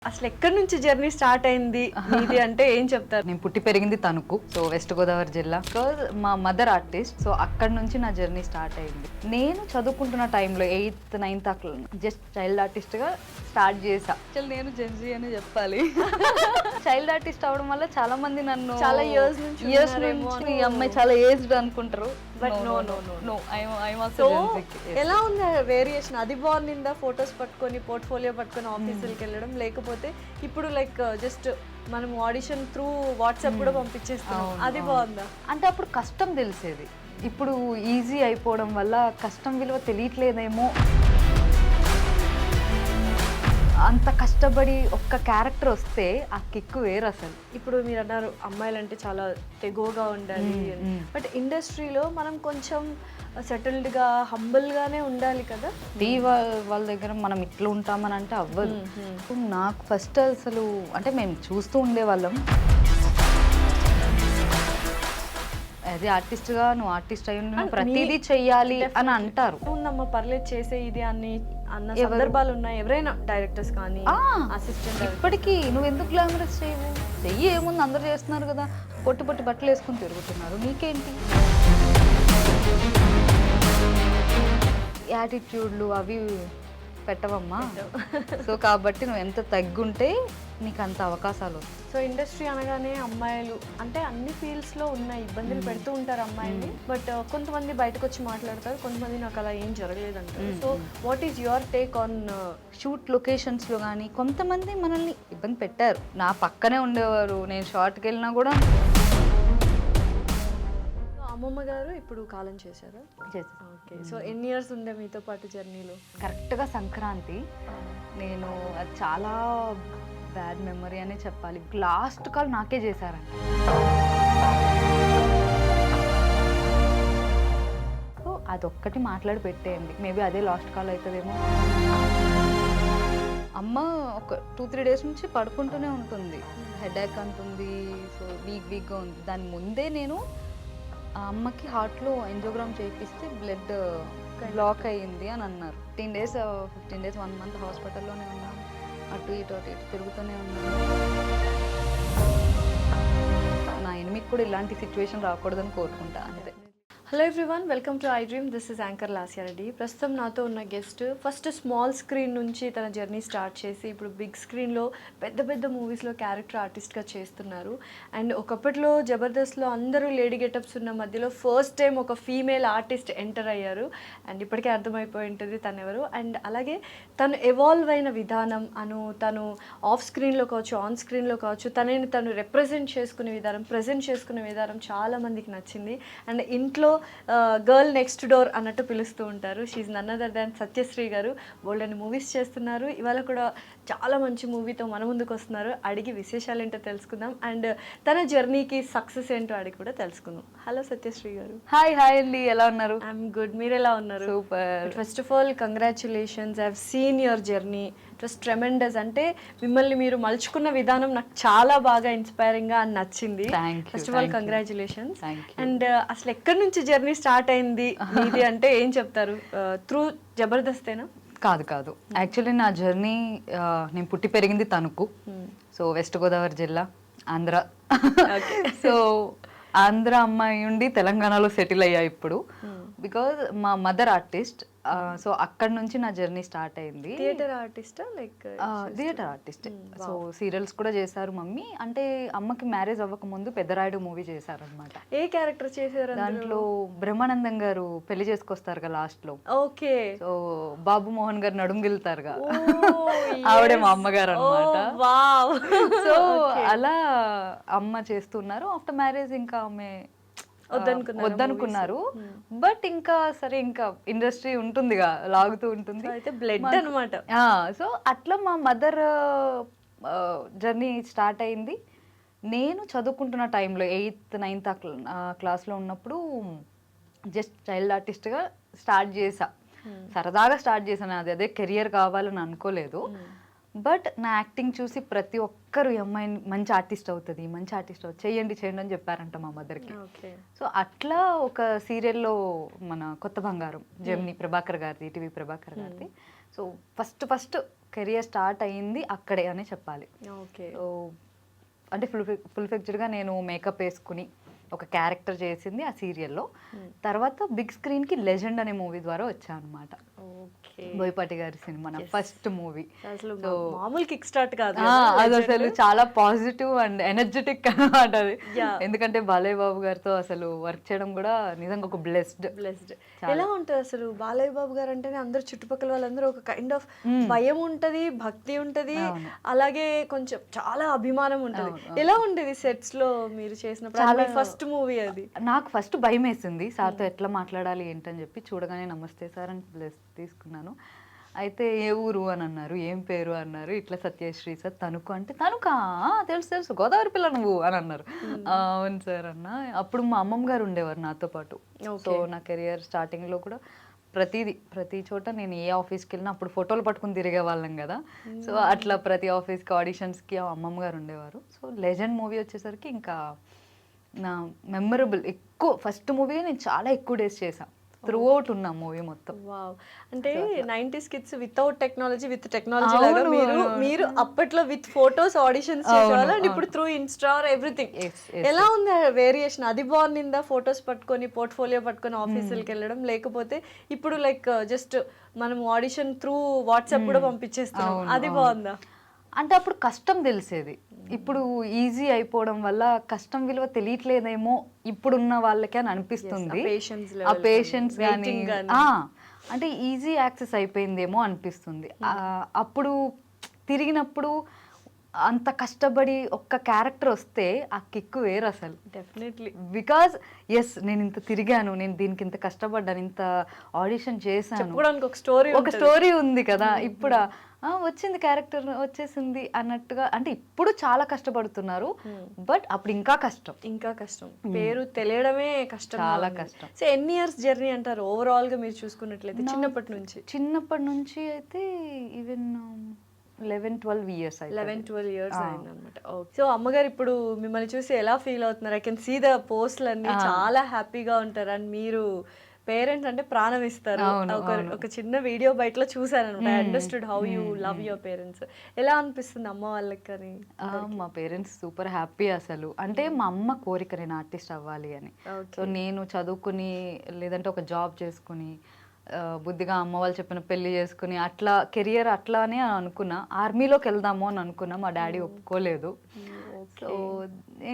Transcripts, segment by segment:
అసలు ఎక్కడి నుంచి జర్నీ స్టార్ట్ అయింది ఇది అంటే ఏం చెప్తారు? నేను పుట్టి పెరిగింది తణుకు, సో వెస్ట్ గోదావరి జిల్లా. బికాజ్ మా మదర్ ఆర్టిస్ట్, సో అక్కడ నుంచి నా జర్నీ స్టార్ట్ అయింది. నేను చదువుకుంటున్న టైంలో 8th 9th అట్లా జస్ట్ చైల్డ్ ఆర్టిస్ట్ గా స్టార్ట్ చేసా. అసలు నేను జెన్జీ అని చెప్పాలి. చైల్డ్ ఆర్టిస్ట్ అవడం వల్ల చాలా మంది నన్ను చాలా ఇయర్స్ నుంచి ఈ అమ్మాయి చాలా ఏజ్డ్ అనుకుంటారు. But no no no no so ఎలా ఉంది వేరియేషన్? అది బాగుందా ఫొటోస్ పట్టుకొని పోర్ట్ఫోలియో పట్టుకొని ఆఫీసులకి వెళ్ళడం, లేకపోతే ఇప్పుడు లైక్ జస్ట్ మనం ఆడిషన్ త్రూ వాట్సాప్ కూడా పంపించేస్తాం, అది బాగుందా? అంటే అప్పుడు కష్టం తెలిసేది, ఇప్పుడు ఈజీ అయిపోవడం వల్ల కష్టం విలువ తెలియట్లేదేమో. అంత కష్టపడి ఒక్క క్యారెక్టర్ వస్తే ఆ కిక్ వేరు అసలు. ఇప్పుడు మీరు అన్నారు అమ్మాయిలంటే చాలా తెగువగా ఉండాలి అని, బట్ ఇండస్ట్రీలో మనం కొంచెం సెటిల్డ్గా హంబుల్గానే ఉండాలి కదా. వాళ్ళ దగ్గర మనం ఇట్లా ఉంటామని అంటే అవ్వదు. నాకు ఫస్ట్ అసలు అంటే మేము చూస్తూ ఉండేవాళ్ళం, అది ఆర్టిస్ట్గా నువ్వు ఆర్టిస్ట్ అయ్యి నువ్వు ప్రతిదీ చెయ్యాలి అని అంటారు. ఉందమ్మా పర్లేదు చేసే ఇది అన్న సందర్భాలు ఉన్నాయి. ఎవరైనా డైరెక్టర్స్ కానీ అసిస్టెంట్ ఇప్పటికీ నువ్వు ఎందుకు గ్లామరస్ చేయవు, చెయ్యి ఏముంది అందరు చేస్తున్నారు కదా, పొట్టి పొట్టి బట్టలు వేసుకొని తిరుగుతున్నారు, నీకేంటి యాటిట్యూడ్లు అవి పెట్టవమ్మా. సో కాబట్టి నువ్వు ఎంత తగ్గుంటే నీకు అంత అవకాశాలు వస్తాయి. సో ఇండస్ట్రీ అనగానే అమ్మాయిలు అంటే అన్ని ఫీల్డ్స్లో ఉన్న ఇబ్బందులు పెడుతూ ఉంటారు అమ్మాయిని, బట్ కొంతమంది బయటకు వచ్చి మాట్లాడతారు, కొంతమంది నాకు అలా ఏం జరగలేదు అంటారు. So what is your take on shoot లొకేషన్స్లో కానీ కొంతమంది మనల్ని ఇబ్బంది పెట్టారు. నా పక్కనే ఉండేవారు, నేను షార్ట్కి వెళ్ళినా కూడా. అమ్మమ్మ గారు ఇప్పుడు కాలం చేశారు. ఓకే, సో ఎన్ని ఇయర్స్ ఉండే మీతో పాటు జర్నీలో? కరెక్ట్గా సంక్రాంతి. నేను అది చాలా బ్యాడ్ మెమరీ అనే చెప్పాలి. లాస్ట్ కాల్ నాకే చేశారండి. సో అదొక్కటి మాట్లాడి పెట్టేయండి, మేబీ అదే లాస్ట్ కాల్ అవుతుందేమో. అమ్మ ఒక 2-3 డేస్ నుంచి పడుకుంటూనే ఉంటుంది, హెడేక్ అంటుంది, సో వీక్గా ఉంది. దాని ముందే నేను ఆ అమ్మకి హార్ట్లో ఎంజోగ్రామ్ చేయిస్తే బ్లడ్ బ్లాక్ అయ్యింది అని అన్నారు. 15 డేస్ 1 month హాస్పిటల్లోనే ఉన్నాను, అటు ఇటు తిరుగుతూనే ఉన్నాను. నా ఎనిమికి కూడా ఇలాంటి సిచ్యువేషన్ రాకూడదని కోరుకుంటా అంతే. Hello everyone, welcome to I dream. This is anchor Lasya Reddy. ప్రస్తుతం నాతో ఉన్న గెస్ట్ ఫస్ట్ స్మాల్ స్క్రీన్ నుంచి తన జర్నీ స్టార్ట్ చేసి ఇప్పుడు బిగ్ స్క్రీన్లో పెద్ద పెద్ద మూవీస్లో క్యారెక్టర్ ఆర్టిస్ట్గా చేస్తున్నారు. అండ్ ఒకప్పట్లో జబర్దస్త్లో అందరూ లేడీ గెటప్స్ ఉన్న మధ్యలో ఫస్ట్ టైం ఒక ఫీమేల్ ఆర్టిస్ట్ ఎంటర్ అయ్యారు. అండ్ ఇప్పటికే అర్థమైపోయి ఉంటుంది తను ఎవరు. అండ్ అలాగే తను ఎవాల్వ్ అయిన విధానం తను ఆఫ్ స్క్రీన్లో కావచ్చు, ఆన్ స్క్రీన్లో కావచ్చు, తనని తను రిప్రజెంట్ చేసుకునే విధానం, ప్రజెంట్ చేసుకునే విధానం చాలామందికి నచ్చింది. అండ్ ఇంట్లో గర్ల్ నెక్స్ట్ డోర్ అన్నట్టు పిలుస్తూ ఉంటారు. She none other than Satyasri garu. Bold అని మూవీస్ చేస్తున్నారు. ఇవాళ కూడా చాలా మంచి మూవీతో మన ముందుకు వస్తున్నారు. అడిగి విశేషాలు ఏంటో తెలుసుకుందాం, అండ్ తన జర్నీకి సక్సెస్ ఏంటో అడిగి కూడా తెలుసుకుందాం. హలో సత్యశ్రీ గారు. హాయ్ అండి, ఎలా ఉన్నారు? ఐఎమ్ గుడ్, మీరు ఎలా ఉన్నారు? Super. First of all congratulations, I have seen your journey, it was tremendous. అంటే మిమ్మల్ని మీరు మలుచుకున్న విధానం నాకు చాలా బాగా ఇన్స్పైరింగ్గా అని నచ్చింది. First of all congratulations. And అసలు ఎక్కడి నుంచి జర్నీ స్టార్ట్ అయింది ఇది అంటే ఏం చెప్తారు? త్రూ జబర్దస్తేనా? కాదు, యాక్చువల్లీ నా జర్నీ, నేను పుట్టి పెరిగింది తణుకు, సో వెస్ట్ గోదావరి జిల్లా, ఆంధ్ర. సో ఆంధ్ర అమ్మాయి ఉండి తెలంగాణలో సెటిల్ అయ్యా ఇప్పుడు. బికాజ్ మా మదర్ ఆర్టిస్ట్, సో అక్కడ నుంచి నా జర్నీ స్టార్ట్ అయింది. థియేటర్ ఆర్టిస్టా? Like theatre artist. So serials కూడా చేశారు మమ్మీ. అంటే అమ్మకి మ్యారేజ్ అవ్వక ముందు పెద్దరాయుడు మూవీ చేశారు అనమాట. ఏ క్యారెక్టర్ చేశారు దాంట్లో? బ్రహ్మానందం గారు పెళ్లి చేసుకొస్తారు కదా లాస్ట్ లో. ఓకే. సో బాబు మోహన్ గారు నడుము గిలుతారుగా, ఆవిడే మా అమ్మగారు అనమాట. సో అలా అమ్మ చేస్తున్నారు. ఆఫ్టర్ మ్యారేజ్ ఇంకా ఆమె వద్దనుకున్నారు. బట్ ఇంకా సరే, ఇంకా ఇండస్ట్రీ ఉంటుందిగా, లాగుతూ ఉంటుంది, బ్లడ్ అనమాట. సో అట్లా మా మదర్ జర్నీ స్టార్ట్ అయింది. నేను చదువుకుంటున్న టైంలో 8th 9th క్లాస్లో ఉన్నప్పుడు జస్ట్ చైల్డ్ ఆర్టిస్ట్గా స్టార్ట్ చేసా. సరదాగా స్టార్ట్ చేశాను, అదే కెరియర్ కావాలని అనుకోలేదు. బట్ నా యాక్టింగ్ చూసి ప్రతి ఒక్కరు ఈ అమ్మాయి మంచి ఆర్టిస్ట్ అవుతుంది చేయండి అని చెప్పారంట మా మదర్కి. సో అట్లా ఒక సీరియల్లో మన కొత్త బంగారం, జెమిని ప్రభాకర్ గారిది, టీవీ ప్రభాకర్ గారిది. సో ఫస్ట్ కెరియర్ స్టార్ట్ అయ్యింది అక్కడే అనే చెప్పాలి. ఓకే. సో అంటే ఫుల్ ఫ్లెడ్జ్డ్గా నేను మేకప్ వేసుకుని ఒక క్యారెక్టర్ చేసింది ఆ సీరియల్లో. తర్వాత బిగ్ స్క్రీన్కి లెజెండ్ అనే మూవీ ద్వారా వచ్చాను అనమాట. ఓకే. బోయపాటి గారి సినిమా నా ఫస్ట్ మూవీ. అసలు సో మామూలు కిక్ స్టార్ట్ కాదు అది అసలు చాలా పాజిటివ్ అండ్ ఎనర్జెటిక్ అనమాట అది. Yeah. ఎందుకంటే బాలయ్య బాబు గారితో అసలు వర్క్ చేయడం కూడా నిజంగా ఒక బ్లెస్డ్. ఎలా ఉంటుంది అసలు బాలయ్య బాబు గారు అంటేనే అందరు చుట్టుపక్కల వాళ్ళందరూ ఒక కైండ్ ఆఫ్ భయం ఉంటది, భక్తి ఉంటది, అలాగే కొంచెం చాలా అభిమానం ఉంటది. ఎలా ఉండేది సెట్స్ లో మీరు చేసినప్పుడు? ఫస్ట్ మూవీ అది. నాకు ఫస్ట్ భయం వేసింది సార్తో ఎట్లా మాట్లాడాలి ఏంటని చెప్పి. చూడగానే నమస్తే సార్ అని బ్లెస్ తీసుకున్నాను. అయితే ఏ ఊరు అని అన్నారు, ఏం పేరు అన్నారు, ఇట్లా సత్యశ్రీ సార్ తణుకు అంటే తణుకా తెలుసు తెలుసు గోదావరి పిల్ల నువ్వు అని అన్నారు. అవును సార్ అన్న. అప్పుడు మా అమ్మమ్మ గారు ఉండేవారు నాతో పాటు. సో నా కెరియర్ స్టార్టింగ్లో కూడా ప్రతి చోట నేను ఏ ఆఫీస్కి వెళ్ళినా అప్పుడు ఫోటోలు పట్టుకుని తిరిగే వాళ్ళం కదా. సో అట్లా ప్రతి ఆఫీస్కి ఆడిషన్స్కి అమ్మమ్మ గారు ఉండేవారు. సో లెజెండ్ మూవీ వచ్చేసరికి ఇంకా నా మెమరబుల్ ఎక్కువ ఫస్ట్ మూవీ నేను చాలా ఎక్కువ డేస్ చేశాను. త్రూ అవుట్ ఉన్న మూవీ మొత్తం. వావ్. అంటే 90s kids without technology with technology లాగా మీరు అప్పట్లో విత్ ఫోటోస్ ఆడిషన్స్ చేసేవాళ్ళు అండ్ ఇప్పుడు త్రూ ఇన్స్టా ఆర్ ఎవ్రీథింగ్. ఎలా ఉంది వేరియేషన్? అది బాగుందా ఫోటోస్ పట్టుకొని పోర్ట్ఫోలియో పట్టుకొని ఆఫీసులకి వెళ్ళడం, లేకపోతే ఇప్పుడు లైక్ జస్ట్ మనం ఆడిషన్ త్రూ వాట్సాప్ కూడా పంపించేస్తాం, అది బాగుందా? అంటే అప్పుడు కష్టం తెలిసేది, ఇప్పుడు ఈజీ అయిపోవడం వల్ల కష్టం విలువ తెలియట్లేదేమో ఇప్పుడున్న వాళ్ళకి అని అనిపిస్తుంది. ఆ పేషెన్స్ కానీ అంటే ఈజీ యాక్సెస్ అయిపోయిందేమో అనిపిస్తుంది. అప్పుడు తిరిగినప్పుడు అంత కష్టపడి ఒక్క క్యారెక్టర్ వస్తే ఆ కిక్ వేరు అసలు. డెఫినెట్లీ. బికాజ్ ఎస్ నేను ఇంత తిరిగాను, నేను దీనికి ఇంత కష్టపడ్డాను, ఇంత ఆడిషన్ చేశాను, ఒక స్టోరీ ఉంది కదా. ఇప్పుడు వచ్చింది క్యారెక్టర్ వచ్చేసింది అన్నట్టుగా. అంటే ఇప్పుడు చాలా కష్టపడుతున్నారు, బట్ అప్పుడు ఇంకా కష్టం. పేరు తెలియడమే కష్టం, చాలా కష్టం. సో ఎన్ని ఇయర్స్ జర్నీ అంటారు ఓవరాల్ గా మీరు చూసుకున్నట్లయితే? చిన్నప్పటి నుంచి అయితే ఈవెన్ 11-12 years. 11-12 years అయిందన్నమాట. సో అమ్మగారు ఇప్పుడు మిమ్మల్ని చూసి ఎలా ఫీల్ అవుతున్నారు? ఐ కెన్ సీ ద పోస్ట్లన్నీ చాలా హ్యాపీగా ఉంటారు అండ్ మీరు పేరెంట్స్ అంటే ప్రాణం ఇస్తారు. ఒక చిన్న వీడియో బయటలో చూసాను అనమాట. I understood how you love your parents. ఎలా అనిపిస్తుంది అమ్మ వాళ్ళకి? కానీ మా పేరెంట్స్ సూపర్ హ్యాపీ అసలు. అంటే మా అమ్మ కోరిక నేను ఆర్టిస్ట్ అవ్వాలి అని. సో నేను చదువుకుని లేదంటే ఒక జాబ్ చేసుకుని బుద్ధిగా అమ్మ వాళ్ళు చెప్పిన పెళ్లి చేసుకుని అట్లా కెరియర్ అట్లానే అనుకున్నా. ఆర్మీలోకి వెళ్దాము అని అనుకున్నా, మా డాడీ ఒప్పుకోలేదు. సో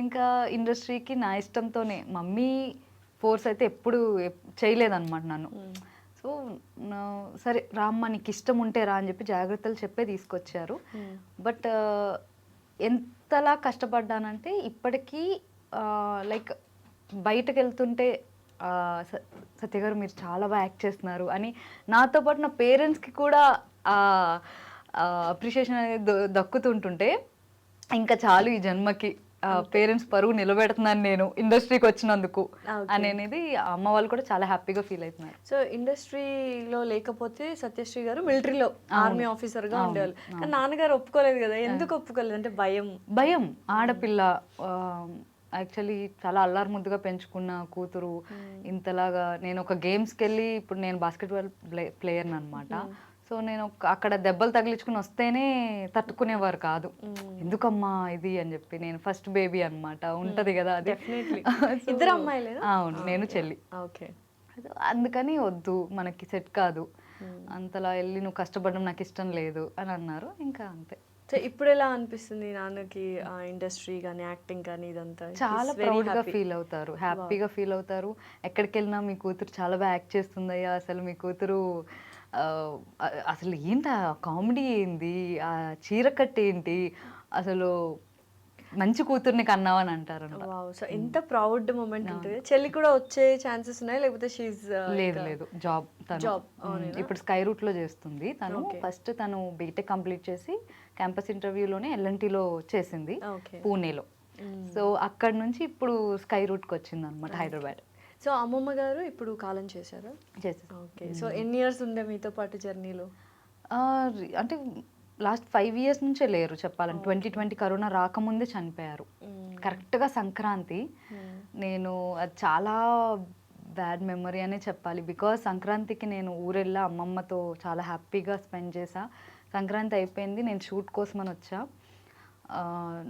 ఇంకా ఇండస్ట్రీకి నా ఇష్టంతోనే, మమ్మీ ఫోర్స్ అయితే ఎప్పుడు చేయలేదన్నమాట నన్ను. సో సరే రామ్మ నీకు ఇష్టం ఉంటే రా అని చెప్పి జాగ్రత్తలు చెప్పే తీసుకొచ్చారు. బట్ ఎంతలా కష్టపడ్డానంటే ఇప్పటికీ లైక్ బయటకు వెళ్తుంటే సత్య గారు మీరు చాలా బాగా యాక్ట్ చేస్తున్నారు అని నాతో పాటు నా పేరెంట్స్కి కూడా అప్రిషియేషన్ అనేది దక్కుతుంటుంటే ఇంకా చాలు ఈ జన్మకి పేరెంట్స్ పరువు నిలబెడుతున్నాను నేను ఇండస్ట్రీకి వచ్చినందుకు అనేది అమ్మ వాళ్ళు కూడా చాలా హ్యాపీగా ఫీల్ అవుతున్నారు. సో ఇండస్ట్రీలో లేకపోతే సత్యశ్రీ గారు మిలిటరీలో ఆర్మీ ఆఫీసర్ గా ఉండేవాళ్ళు, కానీ నాన్నగారు ఒప్పుకోలేదు కదా. ఎందుకు ఒప్పుకోలేదు? అంటే భయం. ఆడపిల్ల యాక్చువల్లీ చాలా అల్లారు ముద్దుగా పెంచుకున్న కూతురు ఇంతలాగా. నేను ఒక గేమ్స్కి వెళ్ళి ఇప్పుడు నేను బాస్కెట్బాల్ ప్లేయర్ని అనమాట. సో నేను అక్కడ దెబ్బలు తగిలించుకుని వస్తేనే తట్టుకునేవారు కాదు. ఎందుకమ్మా ఇది అని చెప్పి. నేను ఫస్ట్ బేబీ అనమాట, ఉంటది కదా అది. ఇద్దరు అమ్మాయిలే? అవును, నేను చెల్లి. ఓకే. అందుకని వద్దు మనకి సెట్ కాదు, అంతలా వెళ్ళి నువ్వు కష్టపడడం నాకు ఇష్టం లేదు అని అన్నారు. ఇంకా అంతే. సో ఇప్పుడు ఎలా అనిపిస్తుంది నాన్నకి ఇండస్ట్రీ కానీ యాక్టింగ్ కానీ ఇదంతా? చాలా ప్రౌడ్గా ఫీల్ అవుతారు, హ్యాపీగా ఫీల్ అవుతారు. ఎక్కడికి వెళ్ళినా మీ కూతురు చాలా బాగా యాక్ట్ చేస్తుందయ్యా, అసలు మీ కూతురు అసలు ఏంటి కామెడీ ఏంది, ఆ చీరకట్టు ఏంటి, అసలు మంచి కూతుర్ని కన్నావని అంటారు. సో ఎంత ప్రౌడ్ మూమెంట్ ఉంటుంది. చెల్లి కూడా వచ్చే ఛాన్సెస్ ఉన్నాయి లేకపోతే లేదు జాబ్ ఇప్పుడు స్కై రూట్ లో చేస్తుంది తను. ఫస్ట్ తను బీటెక్ కంప్లీట్ చేసి క్యాంపస్ ఇంటర్వ్యూలోనే ఎల్ఎన్టీలో చేసింది పూణేలో. సో అక్కడ నుంచి ఇప్పుడు స్కై రూట్కి వచ్చింది అనమాట, హైదరాబాద్. సో అమ్మమ్మ గారు ఇప్పుడు కాలం చేశారు. ఓకే. సో ఎన్ని ఇయర్స్ ఉండే మీతో పాటు జర్నీలో? అంటే లాస్ట్ 5 years నుంచే లేరు చెప్పాలని. 2020 కరోనా రాకముందే చనిపోయారు, కరెక్ట్గా సంక్రాంతి. నేను అది చాలా బ్యాడ్ మెమరీ అనే చెప్పాలి. బికాజ్ సంక్రాంతికి నేను ఊరెళ్ళా, అమ్మమ్మతో చాలా హ్యాపీగా స్పెండ్ చేసా. సంక్రాంతి అయిపోయింది, నేను షూట్ కోసం అని వచ్చా.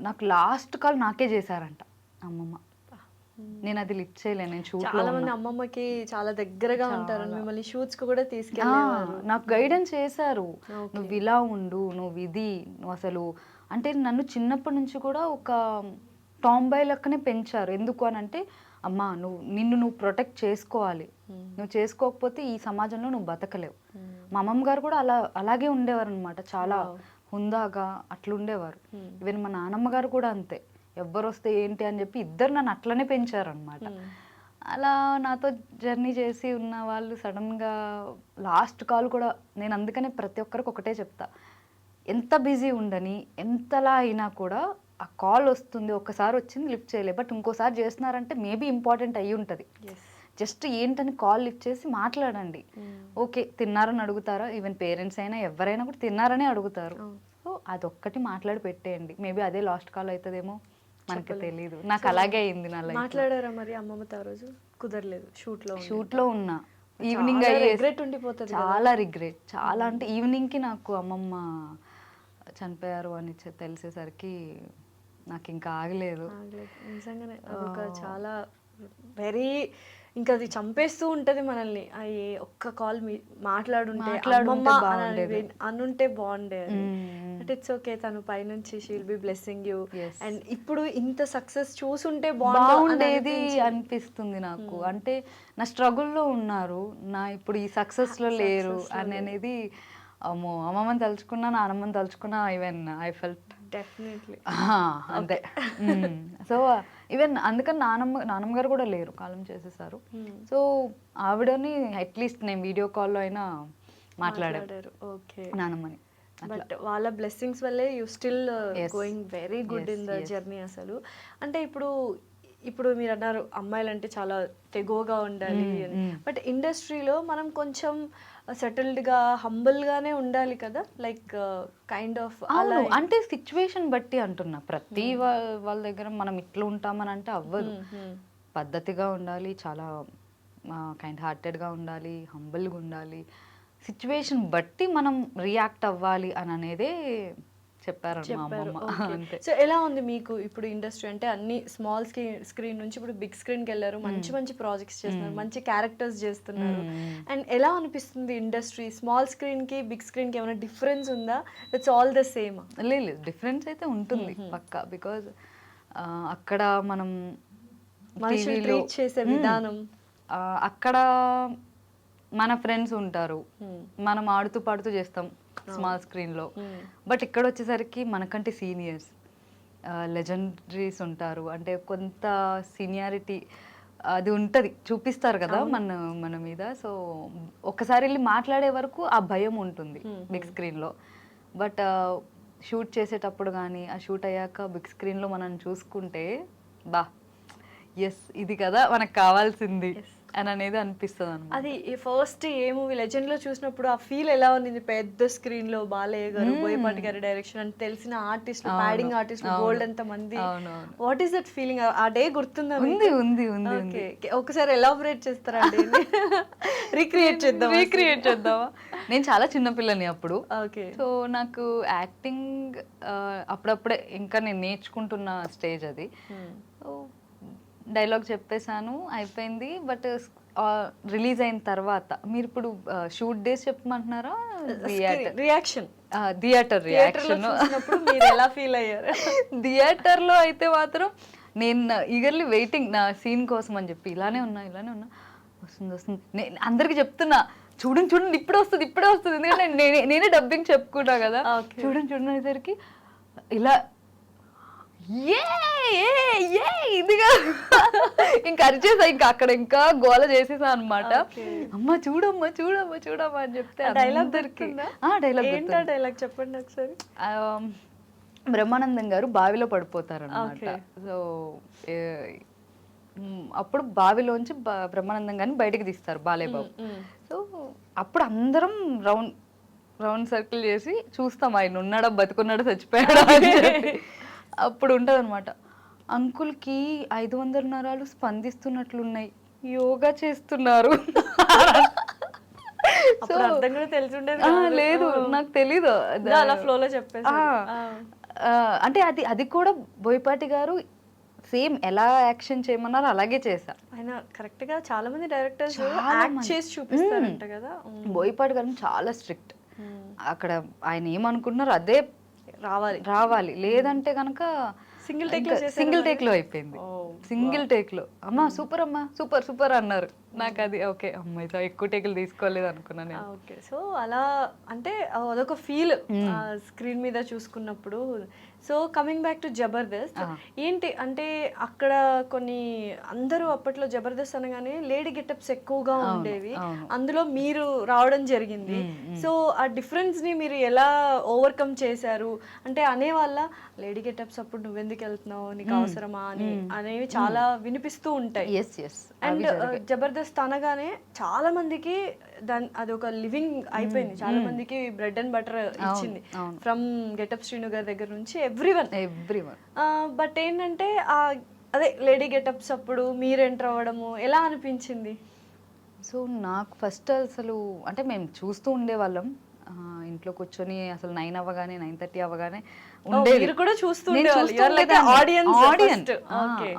నాకు లాస్ట్ కాల్ నాకే చేశారంట అమ్మమ్మ. నేను అది లిఫ్ట్ చేయలేను, నేను షూట్లో చాలా మంది అమ్మమ్మకి చాలా దగ్గరగా ఉంటారు, మిమ్మల్ని షూట్స్ కు కూడా తీసుకెళ్ళేవారు. నాకు గైడెన్స్ చేశారు, నువ్వు ఇలా ఉండు, నువ్వు ఇది, నువ్వు అసలు అంటే నన్ను చిన్నప్పటి నుంచి కూడా ఒక టాంబాయ్ లెక్కనే పెంచారు. ఎందుకు అని అంటే అమ్మా నిన్ను ప్రొటెక్ట్ చేసుకోవాలి, నువ్వు చేసుకోకపోతే ఈ సమాజంలో నువ్వు బతకలేవు. మా అమ్మమ్మ గారు కూడా అలాగే ఉండేవారు అనమాట, చాలా హుందాగా అట్లా ఉండేవారు. ఈవెన్ మా నాన్నమ్మ గారు కూడా అంతే, ఎవ్వరు వస్తే ఏంటి అని చెప్పి ఇద్దరు నన్ను అట్లనే పెంచారనమాట. అలా నాతో జర్నీ చేసి ఉన్న వాళ్ళు సడన్గా లాస్ట్ కాల్ కూడా, నేను అందుకనే ప్రతి ఒక్కరికి ఒకటే చెప్తా, ఎంత బిజీ ఉండని ఎంతలా అయినా కూడా ఆ కాల్ వస్తుంది, ఒక్కసారి వచ్చింది లిఫ్ట్ చేయలే, బట్ ఇంకోసారి చేస్తున్నారంటే మేబీ ఇంపార్టెంట్ అయ్యి ఉంటుంది. జస్ట్ ఏంటని కాల్ లిఫ్ట్ చేసి మాట్లాడండి. ఓకే తిన్నారని అడుగుతారా, ఈవెన్ పేరెంట్స్ అయినా ఎవరైనా కూడా తిన్నారనే అడుగుతారు. సో అదొక్కటి మాట్లాడి పెట్టేయండి, మేబీ అదే లాస్ట్ కాల్ అవుతుందేమో, మనకి తెలియదు. నాకు అలాగే అయింది నా లైఫ్. మాట్లాడారా మరి అమ్మమ్మతో ఆ రోజు? కుదరలేదు, షూట్లో ఉన్నా. ఈవినింగ్ రిగ్రెట్ ఉండిపోతుంది, చాలా రిగ్రెట్, చాలా అంటే ఈవినింగ్కి నాకు అమ్మమ్మ చనిపోయారు అని తెలిసేసరికి నాకు ఇంకా ఆగలేదు. నిజంగానే అదొక చాలా వెరీ, ఇంకా అది చంపేస్తూ ఉంటది మనల్ని. అయ్యే ఒక్క కాల్ మాట్లాడుంటే అనుంటే బాగుండే. బట్ ఇట్స్ ఓకే, తను పైనుంచి she'll be blessing you. And ఇప్పుడు ఇంత సక్సెస్ చూసుంటే బాగుండేది అనిపిస్తుంది నాకు. అంటే నా స్ట్రగుల్లో ఉన్నారు, నా ఇప్పుడు ఈ సక్సెస్ లో లేరు అని అనేది. అమ్మో, అమ్మమ్మని తలుచుకున్నా, నాన్నమ్మని తలుచుకున్నా, ఈవెన్ ఐ ఫెల్ట్ డెఫినెట్లీ అంతే. సో ఈవెన్ అందుకని నాన్నమ్మ గారు కూడా లేరు, కాలం చేసేసారు. సో ఆవిడని అట్లీస్ట్ నేను వీడియో కాల్లో అయినా మాట్లాడారు. ఓకే, నాన్నమ్మని. బట్ వాళ్ళ బ్లెస్సింగ్స్ వల్లే you still going very good in the journey. అసలు అంటే ఇప్పుడు మీరు అన్నారు అమ్మాయిలు అంటే చాలా తెగోగా ఉండాలి అని, బట్ ఇండస్ట్రీలో మనం కొంచెం సెటిల్డ్గా హంబుల్గానే ఉండాలి కదా, లైక్ కైండ్ ఆఫ్ అలా. అంటే సిచ్యువేషన్ బట్టి అంటున్నా, ప్రతి వాళ్ళ దగ్గర మనం ఇట్లా ఉంటామని అంటే అవ్వదు. పద్ధతిగా ఉండాలి, చాలా కైండ్ హార్టెడ్గా ఉండాలి, హంబుల్గా ఉండాలి. సిచ్యువేషన్ బట్టి మనం రియాక్ట్ అవ్వాలి అని అనేదే చెప్పారు. సో ఎలా ఉంది మీకు ఇప్పుడు ఇండస్ట్రీ? అంటే అన్ని స్మాల్ స్క్రీన్ నుంచి ఇప్పుడు బిగ్ స్క్రీన్కి వెళ్ళారు, మంచి మంచి ప్రాజెక్ట్స్ చేస్తున్నారు, మంచి క్యారెక్టర్స్ చేస్తున్నారు. అండ్ ఎలా అనిపిస్తుంది ఇండస్ట్రీ? స్మాల్ స్క్రీన్కి బిగ్ స్క్రీన్కి ఏమైనా డిఫరెన్స్ ఉందా? It's all the same? లేదు, డిఫరెన్స్ అయితే ఉంటుంది పక్కా. బికాజ్ అక్కడ మనం ట్రీట్ చేసే విధానం, అక్కడ మన ఫ్రెండ్స్ ఉంటారు, మనం ఆడుతూ పాడుతూ చేస్తాం స్మాల్ స్క్రీన్లో. బట్ ఇక్కడ వచ్చేసరికి మనకంటే సీనియర్స్, లెజెండరీస్ ఉంటారు, అంటే కొంత సీనియారిటీ అది ఉంటుంది, చూపిస్తారు కదా మన మీద. సో ఒక్కసారి వెళ్ళి మాట్లాడే వరకు ఆ భయం ఉంటుంది బిగ్ స్క్రీన్లో. బట్ షూట్ చేసేటప్పుడు కానీ ఆ షూట్ అయ్యాక బిగ్ స్క్రీన్లో మనం చూసుకుంటే ఎస్ ఇది కదా మనకు కావాల్సింది అని అనేది అనిపిస్తుంది అన్నమాట. అది ఫస్ట్ ఏ మూవీ లెజెండ్ లో చూసినప్పుడు ఆ ఫీల్ ఎలా ఉంది? పెద్ద స్క్రీన్ లో బాలయ్య గారు, బోయపాటి గారి డైరెక్షన్, అంటే తెలిసిన ఆర్టిస్ట్, ప్యాడింగ్ ఆర్టిస్ట్, గోల్డ్ అంత మంది. What is that feeling? ఆ డే గుర్తుందా? ఉంది. ఒకసారి ఎలాబరేట్ చేస్తారండి, రీక్రియేట్ చేద్దామా? నేను చాలా చిన్నపిల్లని అప్పుడు. ఓకే. సో నాకు యాక్టింగ్ అప్పుడప్పుడే ఇంకా నేను నేర్చుకుంటున్న స్టేజ్ అది. సో డైలాగ్ చెప్పేశాను, అయిపోయింది. బట్ రిలీజ్ అయిన తర్వాత మీరు ఇప్పుడు షూట్ డేస్ చెప్పమంటున్నారా? రియాక్షన్, థియేటర్ రియాక్షన్ ఎలా ఫీల్ అయ్యారు? థియేటర్లో అయితే మాత్రం నేను ఈగర్లీ వెయిటింగ్ నా సీన్ కోసం అని చెప్పి, ఇలానే ఉన్నా వస్తుంది. నేను అందరికి చెప్తున్నా, చూడండి ఇప్పుడే వస్తుంది. ఎందుకంటే నేనే డబ్బింగ్ చెప్పుకున్నా కదా, చూడండి అనేసరికి ఇలా ఇదిగా ఇంకా అరిచేసా, ఇంకా అక్కడ ఇంకా గోల చేసేసా అనమాట. అమ్మ చూడమ్మా అని చెప్తే డైలాగ్ చెప్పండి ఒకసారి. బ్రహ్మానందం గారు బావిలో పడిపోతారు అనమాట. సో అప్పుడు బావిలోంచి బ్రహ్మానందం గారిని బయటకు తీస్తారు బాలయ్య బాబు. సో అప్పుడు అందరం రౌండ్ సర్కిల్ చేసి చూస్తాం, ఆయన ఉన్నాడా, బతుకున్నాడా, చచ్చిపోయాడా అని చెప్పి. అప్పుడు ఉంటుంది అనమాట, అంకుల్కి 500 నరాలు స్పందిస్తున్నట్లున్నాయి, యోగా చేస్తున్నారు. అప్పుడు అర్థం కూడా తెలిసి లేదు, నాకు తెలీదు. అలా ఫ్లోలో చెప్పేసి అంటే అది కూడా బోయపాటి గారు సేమ్ ఎలా యాక్షన్ చేయమన్నారో అలాగే చేశా. ఆయన కరెక్ట్ గా చాలా మంది డైరెక్టర్స్ చాలా యాక్ట్ మంది. చేసి చూపిస్తారంట కదా. బోయపాటి గారు చాలా స్ట్రిక్ట్. అక్కడ ఆయన ఏమనుకుంటున్నారు అదే రావాలి, లేదంటే కనుక సింగిల్ టేక్ లో అయిపోయింది. సింగిల్ టేక్ లో అమ్మా సూపర్ సూపర్ అన్నారు. నాకు అది ఓకే, అమ్మాయితో ఎక్కువ టేకులు తీసుకోలేదు అనుకున్నాను. ఓకే, సో అలా అంటే అదొక ఫీల్ స్క్రీన్ మీద చూసుకున్నప్పుడు. So coming back to Jabardasth, ఏంటి అంటే అక్కడ కొన్ని అందరూ అప్పట్లో జబర్దస్త్ అనగానే లేడీ గెటప్స్ ఎక్కువగా ఉండేవి, అందులో మీరు రావడం జరిగింది. సో ఆ డిఫరెన్స్ ని మీరు ఎలా ఓవర్కమ్ చేశారు? అంటే అనేవాళ్ళ లేడీ గెటప్స్ అప్పుడు నువ్వెందుకు వెళ్తున్నావు, నీకు అవసరమా అని అనేవి చాలా వినిపిస్తూ ఉంటాయి. అండ్ జబర్దస్త్ అనగానే చాలా మందికి అది ఒక లివింగ్ అయిపోయింది, చాలా మందికి బ్రెడ్ అండ్ బటర్ ఇచ్చింది, ఫ్రమ్ గెటప్ శ్రీను గారి దగ్గర నుంచి ఎవ్రీవన్. బట్ ఏంటంటే అదే లేడీ గెటప్స్ అప్పుడు మీరు ఎంటర్ అవ్వడము ఎలా అనిపించింది? సో నాకు ఫస్ట్ అసలు అంటే మేము చూస్తూ ఉండేవాళ్ళం ఇంట్లో కూర్చొని, అసలు 9 అవ్వగానే 9:30 అవ్వగానే ఉండేది కూడా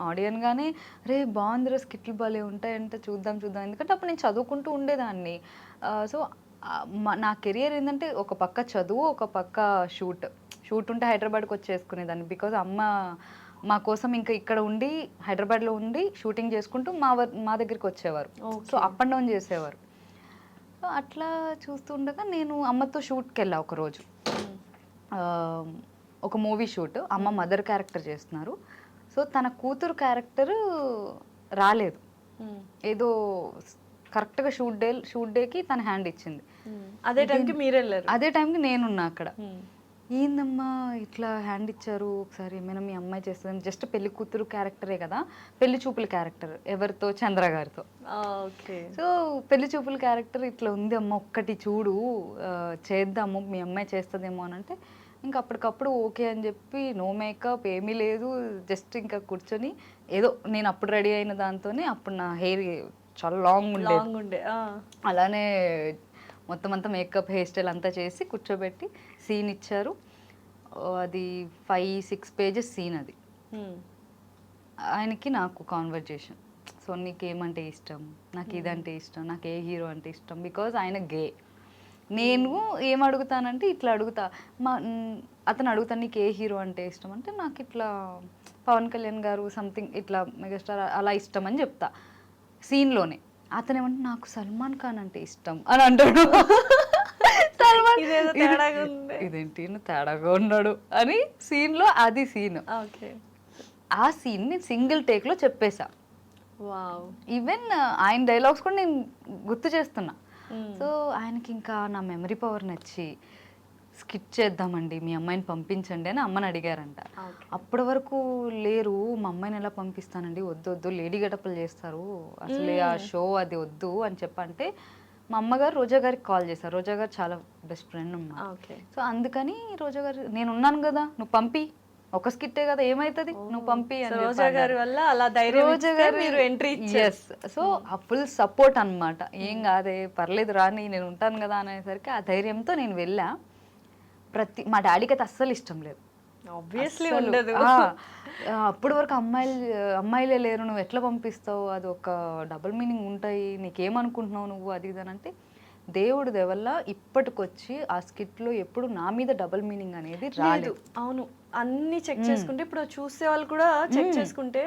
ఆడియన్ గానే, రే బాగుందిరా స్కిట్లు భలే ఉంటాయంటే చూద్దాం. ఎందుకంటే అప్పుడు నేను చదువుకుంటూ ఉండేదాన్ని. సో నా కెరియర్ ఏంటంటే ఒక పక్క చదువు, ఒక పక్క షూట్ ఉంటే హైదరాబాద్కి వచ్చేసుకునేదాన్ని. బికాజ్ అమ్మ మా కోసం ఇంకా ఇక్కడ ఉండి హైదరాబాద్లో ఉండి షూటింగ్ చేసుకుంటూ మా దగ్గరికి వచ్చేవారు. సో అప్ అండ్ డౌన్ చేసేవారు. సో అట్లా చూస్తూ ఉండగా నేను అమ్మతో షూట్కి వెళ్ళా ఒకరోజు. ఒక మూవీ షూట్, అమ్మ మదర్ క్యారెక్టర్ చేస్తున్నారు. సో తన కూతురు క్యారెక్టర్ రాలేదు, ఏదో కరెక్ట్గా షూట్ డేకి తన హ్యాండ్ ఇచ్చింది. అదే టైంకి మీరు వెళ్ళారు? అదే టైంకి నేనున్నా అక్కడ. ఏందమ్మా ఇట్లా హ్యాండ్ ఇచ్చారు, ఒకసారి ఏమైనా మీ అమ్మాయి చేస్తుంది, జస్ట్ పెళ్లి కూతురు క్యారెక్టరే కదా, పెళ్లి చూపుల క్యారెక్టర్ ఎవరితో, చంద్ర గారితో. సో పెళ్లి చూపుల క్యారెక్టర్ ఇట్లా ఉంది అమ్మ, ఒక్కటి చూడు చేద్దాము, మీ అమ్మాయి చేస్తుందేమో అని అంటే ఇంకా అప్పటికప్పుడు ఓకే అని చెప్పి, నో మేకప్ ఏమీ లేదు, జస్ట్ ఇంకా కూర్చొని ఏదో నేను అప్పుడు రెడీ అయిన దాంతోనే, అప్పుడు నా హెయిర్ చాలా లాంగ్ ఉండే అలానే మొత్తం అంతా మేకప్ హెయిర్ స్టైల్ అంతా చేసి కూర్చోబెట్టి సీన్ ఇచ్చారు. అది 5-6 పేజెస్ సీన్. అది ఆయనకి నాకు కాన్వర్జేషన్. సో నీకేమంటే ఇష్టం, నాకు ఇదంటే ఇష్టం, నాకు ఏ హీరో అంటే ఇష్టం, బికాజ్ ఆయన గే. నేను ఏం అడుగుతానంటే ఇట్లా అడుగుతా, అతను అడుగుతాను నీకు ఏ హీరో అంటే ఇష్టం అంటే, నాకు ఇట్లా పవన్ కళ్యాణ్ గారు సంథింగ్ ఇట్లా మెగాస్టార్ అలా ఇష్టం అని చెప్తా సీన్లోనే. అతను ఏమంటే నాకు సల్మాన్ ఖాన్ అంటే ఇష్టం అని అంటాడు. సల్మాన్ ఇదేంటి తేడాగా ఉన్నాడు అని సీన్లో, అది సీన్. ఆ సీన్ నేను సింగిల్ టేక్లో చెప్పేశా. ఈవెన్ ఆయన డైలాగ్స్ కూడా నేను గుర్తు చేస్తున్నా. సో ఆయనకి ఇంకా నా మెమరీ పవర్ నచ్చి స్కిట్ చేద్దామండి, మీ అమ్మాయిని పంపించండి అని అమ్మని అడిగారంట. అప్పటి వరకు లేరు, మా అమ్మాయిని ఎలా పంపిస్తానండి, వద్దు లేడీ గెటప్లు చేస్తారు, అసలు ఆ షో అది వద్దు అని చెప్పంటే మా అమ్మగారు రోజా గారికి కాల్ చేశారు. రోజా గారు చాలా బెస్ట్ ఫ్రెండ్ అన్నమాట. సో అందుకని రోజా గారు, నేను ఉన్నాను కదా, నువ్వు పంపి, ఒక స్కిట్టే కదా ఏమైతుంది, నువ్వు పంపి అని. రోజా గారి వల్ల అలా ధైర్యం, రోజా గారు మీరు ఎంట్రీ ఇచ్చారు. సో ఆ ఫుల్ సపోర్ట్ అన్నమాట. ఏం కాదే పర్లేదు రాని, నేను ఉంటాను కదా అనేసరికి ఆ ధైర్యంతో నేను వెళ్ళా. మా డాడీకి అయితే అస్సలు ఇష్టం లేదు, ఆబ్వియస్లీ ఉండదు. అప్పటి వరకు అమ్మాయిలే లేరు, నువ్వు ఎట్లా పంపిస్తావు, అది ఒక డబుల్ మీనింగ్ ఉంటాయి, నీకేమనుకుంటున్నావు నువ్వు, అది ఇది అని అంటే, దేవుడి దేవల్ల ఇప్పటికొచ్చి ఆ స్కిట్లో ఎప్పుడు నా మీద డబుల్ మీనింగ్ అనేది రాలేదు. అవును, అన్ని చెక్ చేసుకుంటే ఇప్పుడు చూసే వాళ్ళు కూడా చెక్ చేసుకుంటే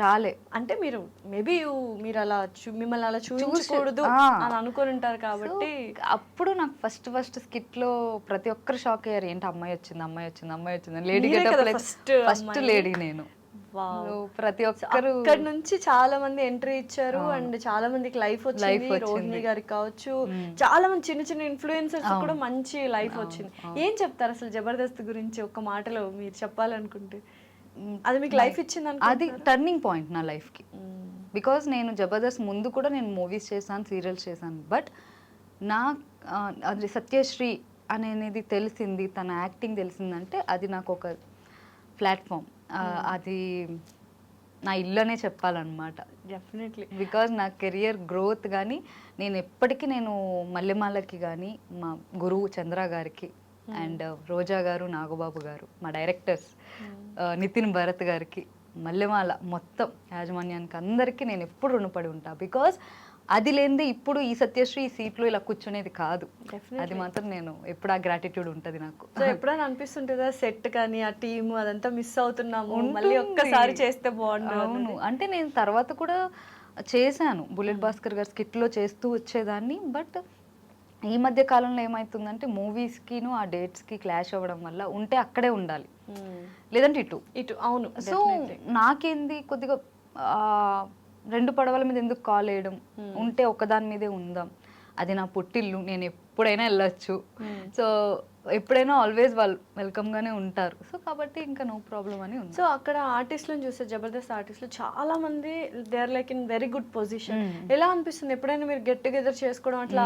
రాలే. అంటే మీరు మేబీ మీరు అలా మిమ్మల్ని అలా చూపించకూడదు అని అనుకొని ఉంటారు కాబట్టి. అప్పుడు నాకు ఫస్ట్ స్కిట్ లో ప్రతి ఒక్కరు షాక్ అయ్యారు, ఏంటి అమ్మాయి వచ్చింది లేడీ గెటప్, ఫస్ట్ లేడీ నేను. ప్రతి ఒక్కరు అక్కడ నుంచి చాలా మంది ఎంట్రీ ఇచ్చారు అండ్ చాలా మందికి లైఫ్ వచ్చింది. రోహిణి గారికి కావచ్చు, చాలా మంది చిన్న ఇన్ఫ్లుయెన్సర్స్ కూడా మంచి లైఫ్ వచ్చింది. ఏం చెప్తారు అసలు జబర్దస్త్ గురించి ఒక మాటలో మీరు చెప్పాలనుకుంటే? అది మీకు లైఫ్ ఇచ్చింది? అది టర్నింగ్ పాయింట్ నా లైఫ్ కి. బికాజ్ నేను జబర్దస్త్ ముందు కూడా నేను మూవీస్ చేశాను, సీరియల్స్ చేశాను. బట్ నా అది సత్యశ్రీ అనేది తెలిసింది, తన యాక్టింగ్ తెలిసిందంటే అది నాకు ఒక ప్లాట్ఫామ్. అది నా ఇల్లు అనే చెప్పాలన్నమాట. డెఫినెట్లీ. బికాజ్ నా కెరియర్ గ్రోత్ కానీ నేను ఎప్పటికీ నేను మల్లెమాలకి కానీ మా గురువు చంద్ర గారికి అండ్ రోజా గారు, నాగబాబు గారు, మా డైరెక్టర్స్ నితిన్ భరత్ గారికి, మల్లెమాల మొత్తం యాజమాన్యానికి అందరికీ నేను ఎప్పుడు రుణపడి ఉంటా. బికాజ్ అది లేనిదే ఇప్పుడు ఈ సత్యశ్రీ ఈ సీట్లో ఇలా కూర్చునేది కాదు. అది మాత్రం నేను ఎప్పుడు ఆ గ్రాటిట్యూడ్ ఉంటుంది నాకు. సో ఎప్పుడైనా అనిపిస్తుంటుందా సెట్ కానీ ఆ టీమ్ అదంతా మిస్ అవుతున్నాము, మళ్ళీ ఒక్కసారి చేస్తే బాగుండు? అవును, అంటే నేను తర్వాత కూడా చేశాను, బుల్లెట్ భాస్కర్ గారి స్కిట్లో చేస్తూ వచ్చేదాన్ని. బట్ ఈ మధ్య కాలంలో ఏమవుతుందంటే మూవీస్కిను ఆ డేట్స్కి క్లాష్ అవ్వడం వల్ల ఉంటే అక్కడే ఉండాలి, లేదంటే ఇటు. అవును. సో నాకేంది కొద్దిగా రెండు పడవల మీద ఎందుకు కాల్ వేయడం, ఉంటే ఒకదాని మీదే ఉందాం, అది నా పుట్టిల్లు, నేను ఎప్పుడైనా వెళ్ళొచ్చు. సో ఎప్పుడైనా ఆల్వేస్ వాళ్ళు వెల్కమ్గానే ఉంటారు. సో కాబట్టి ఇంకా నో ప్రాబ్లం అని ఉంది. సో అక్కడ ఆర్టిస్టులను చూస్తే జబర్దస్త్ ఆర్టిస్టులు చాలా మంది they are like in very good position. ఎలా అనిపిస్తుంది ఎప్పుడైనా మీరు గెట్ టుగెదర్ చేసుకోవడం అట్లా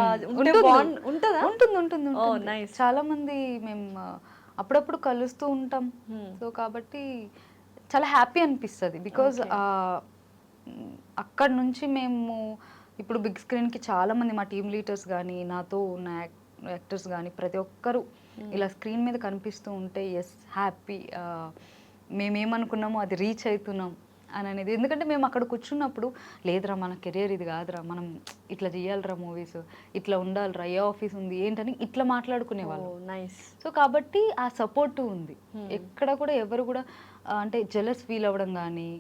ఉంటుందా? ఉంటుంది. చాలా మంది మేము అప్పుడప్పుడు కలుస్తూ ఉంటాం. సో కాబట్టి చాలా హ్యాపీ అనిపిస్తుంది. బికాజ్ అక్కడ నుంచి మేము ఇప్పుడు బిగ్ స్క్రీన్కి చాలామంది మా టీమ్ లీడర్స్ కానీ నాతో ఉన్న యాక్టర్స్ కానీ ప్రతి ఒక్కరు ఇలా స్క్రీన్ మీద కనిపిస్తూ ఉంటే ఎస్ హ్యాపీ, మేమేమనుకున్నామో అది రీచ్ అవుతున్నాం అని అనేది. ఎందుకంటే మేము అక్కడ కూర్చున్నప్పుడు లేదురా మన కెరియర్ ఇది కాదురా, మనం ఇట్లా చేయాలిరా మూవీస్, ఇట్లా ఉండాలిరా, ఏ ఆఫీస్ ఉంది ఏంటని ఇట్లా మాట్లాడుకునేవాళ్ళు. నైస్. సో కాబట్టి ఆ సపోర్ట్ ఉంది. ఎక్కడ కూడా ఎవరు కూడా అంటే జెలస్ ఫీల్ అవ్వడం కానీ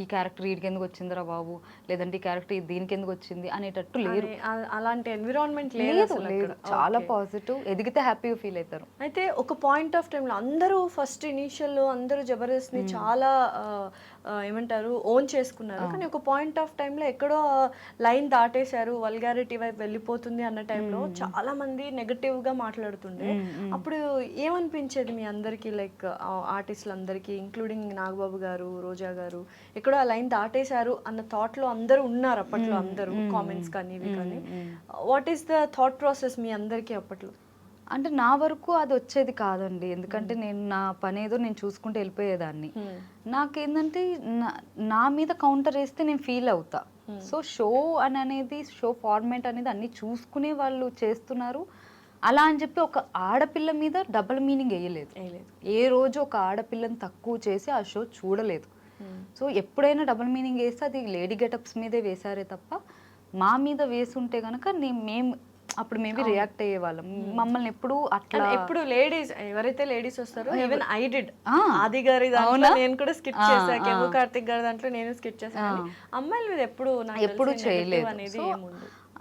ఈ క్యారెక్టర్ వీడికి ఎందుకు వచ్చిందిరా బాబు, లేదంటే ఈ క్యారెక్టర్ దీనికి ఎందుకు వచ్చింది అనేటట్టు లేరు. అలాంటి ఎన్విరాన్మెంట్ లేదు. చాలా పాజిటివ్, ఎదిగితే హ్యాపీగా ఫీల్ అవుతారు. అయితే ఒక పాయింట్ ఆఫ్ టైంలో అందరూ ఫస్ట్ ఇనీషియల్లో అందరూ జబర్దస్త్ని చాలా ఏమంటారు ఓన్ చేసుకున్నారు. కానీ ఒక పాయింట్ ఆఫ్ టైంలో ఎక్కడో లైన్ దాటేశారు, వల్గారిటీ వైపు వెళ్ళిపోతుంది అన్న టైంలో చాలా మంది నెగటివ్గా మాట్లాడుతుండే. అప్పుడు ఏమనిపించేది మీ అందరికీ, లైక్ ఆర్టిస్టులు అందరికీ ఇంక్లూడింగ్ నాగబాబు గారు, రోజా గారు, ఎక్కడో ఆ లైన్ దాటేశారు అన్న థాట్లో అందరూ ఉన్నారు అప్పట్లో, అందరూ కామెంట్స్ కానీ ఇవి కానీ. What is the thought process మీ అందరికీ అప్పట్లో? అంటే నా వరకు అది వచ్చేది కాదండి, ఎందుకంటే నేను నా పని ఏదో నేను చూసుకుంటూ వెళ్ళిపోయేదాన్ని. నాకేంటంటే నా మీద కౌంటర్ వేస్తే నేను ఫీల్ అవుతా. సో షో అనేది షో ఫార్మేట్ అనేది అన్ని చూసుకునే వాళ్ళు చేస్తున్నారు. అలా అని చెప్పి ఒక ఆడపిల్ల మీద డబుల్ మీనింగ్ వేయలేదు. ఏ రోజు ఒక ఆడపిల్లని తక్కువ చేసి ఆ షో చూడలేదు. సో ఎప్పుడైనా డబుల్ మీనింగ్ వేస్తే అది లేడీ గెటప్స్ మీదే వేసారే తప్ప మా మీద వేసుంటే కనుక మేము అప్పుడు మేబీ రియాక్ట్ అయ్యే వాళ్ళం. మమ్మల్ని ఎప్పుడు అట్లా ఎప్పుడు లేడీస్ ఎవరైతే లేడీస్ వస్తారో, ఈవెన్ ఐ డిడ్ ఆది గారి దాంట్లో నేను కూడా స్కిట్ చేశాను, కేవో కార్తిక్ గారి దాంట్లో నేను స్కిట్ చేశాను. అమ్మాయిల మీద ఎప్పుడు చేయలేదు అనేది ఏముంది.